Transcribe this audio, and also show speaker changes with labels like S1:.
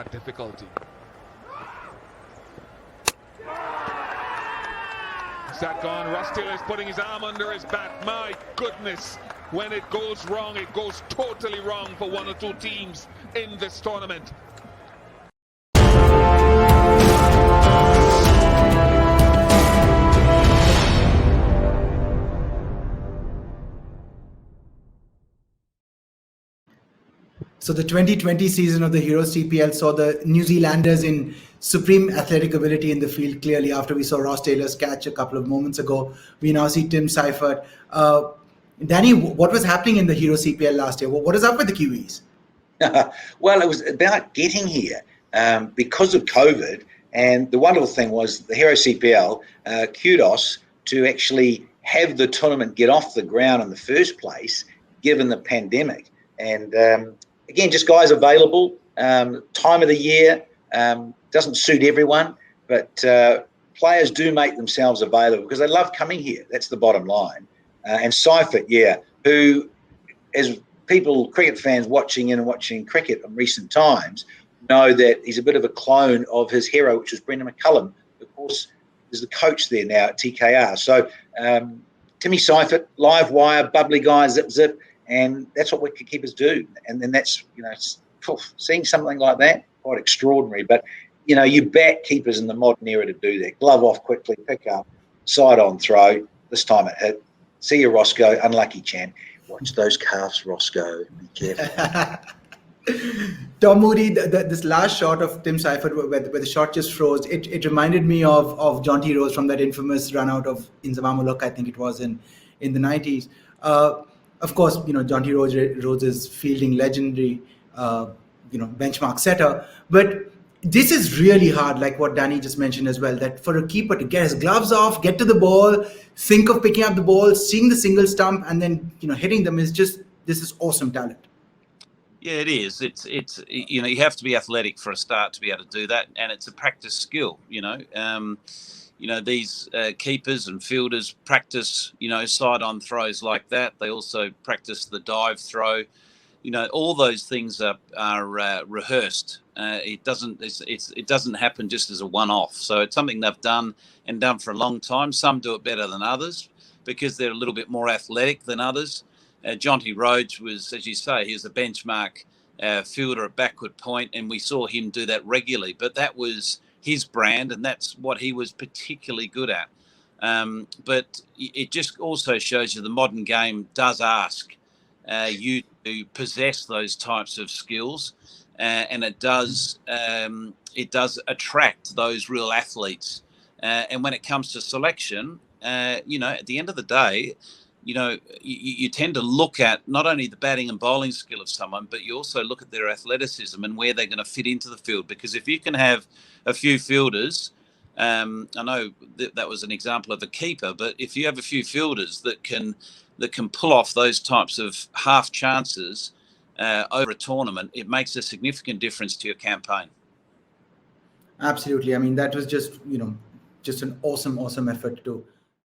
S1: that difficulty. Is that gone? Ross Taylor's putting his arm under his back. My goodness, when it goes wrong, it goes totally wrong for one or two teams in this tournament.
S2: So the 2020 season of the Heroes CPL saw the New Zealanders in supreme athletic ability in the field. Clearly, after we saw Ross Taylor's catch a couple of moments ago, we now see Tim Seifert. Danny, what was happening in the Heroes CPL last year? What is up with the Kiwis?
S3: Well, it was about getting here because of COVID. And the wonderful thing was the Heroes CPL, kudos to actually have the tournament get off the ground in the first place, given the pandemic. And again, just guys available. Time of the year doesn't suit everyone, but players do make themselves available because they love coming here. That's the bottom line. And Seifert, who, as people, cricket fans watching cricket in recent times, know that he's a bit of a clone of his hero, which was Brendan McCullum. Of course, is the coach there now at TKR. So Timmy Seifert, live wire, bubbly guy, zip. And that's what wicketkeepers do. And then that's, seeing something like that, quite extraordinary. But, you bat keepers in the modern era to do that. Glove off quickly, pick up, side on throw. This time it hit. See you, Roscoe. Unlucky Chan. Watch those calves, Roscoe. Be careful.
S2: Tom Moody, this last shot of Tim Seifert where the shot just froze, it reminded me of Jonty Rose from that infamous run out of Inzamam Muluk, I think it was in the 90s. Of course, Jonty Rose is fielding legendary, benchmark setter. But this is really hard, like what Danny just mentioned as well, that for a keeper to get his gloves off, get to the ball, think of picking up the ball, seeing the single stump, and then hitting them this is awesome talent.
S4: Yeah, it is. It's you have to be athletic for a start to be able to do that, and it's a practice skill. These keepers and fielders practice, side-on throws like that. They also practice the dive throw. All those things are rehearsed. It doesn't happen just as a one-off. So it's something they've done for a long time. Some do it better than others because they're a little bit more athletic than others. Jonty Rhodes was, as you say, he was a benchmark fielder at backward point, and we saw him do that regularly. But that was his brand, and that's what he was particularly good at. But it just also shows you the modern game does ask you to possess those types of skills, and it does attract those real athletes. And when it comes to selection, at the end of the day, you tend to look at not only the batting and bowling skill of someone, but you also look at their athleticism and where they're going to fit into the field. Because if you can have a few fielders, I know that was an example of a keeper, but if you have a few fielders that can pull off those types of half chances over a tournament, it makes a significant difference to your campaign.
S2: Absolutely. I mean, that was just an awesome effort to